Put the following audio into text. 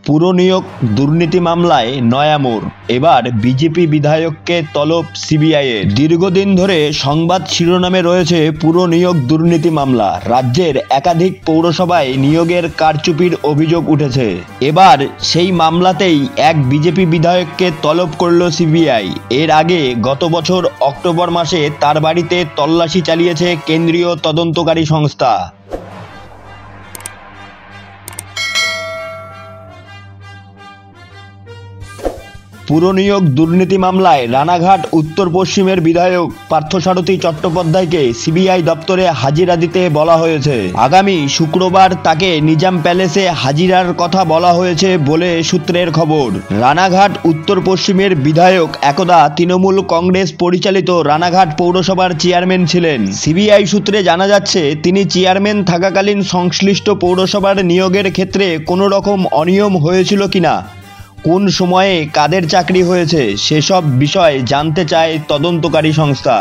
পুরনিয়োগ দুর্নীতি মামলায় নয়া মোড়, এবার বিজেপি বিধায়ককে তলব সিবিআইয়ের। দীর্ঘদিন ধরে সংবাদ শিরোনামে রয়েছে পুরনিয়োগ দুর্নীতি মামলা। রাজ্যের একাধিক পৌরসভায় নিয়োগের কারচুপির অভিযোগ উঠেছে। এবার সেই মামলাতেই এক বিজেপি বিধায়ককে তলব করল সিবিআই। এর আগে গত বছর অক্টোবর মাসে তার বাড়িতে তল্লাশি চালিয়েছে কেন্দ্রীয় তদন্তকারী সংস্থা। পুরনিয়োগ দুর্নীতি মামলায় রানাঘাট উত্তর পশ্চিমের বিধায়ক পার্থসারথী চট্টোপাধ্যায়কে সিবিআই দপ্তরে হাজিরা দিতে বলা হয়েছে। আগামী শুক্রবার তাকে নিজাম প্যালেসে হাজিরার কথা বলা হয়েছে বলে সূত্রের খবর। রানাঘাট উত্তর পশ্চিমের বিধায়ক একদা তৃণমূল কংগ্রেস পরিচালিত রানাঘাট পৌরসভার চেয়ারম্যান ছিলেন। সিবিআই সূত্রে জানা যাচ্ছে, তিনি চেয়ারম্যান থাকাকালীন সংশ্লিষ্ট পৌরসভার নিয়োগের ক্ষেত্রে কোনো রকম অনিয়ম হয়েছিল কিনা, কোন সময়ে কাদের চাকরি হয়েছে, সেসব বিষয় জানতে চায় তদন্তকারী সংস্থা।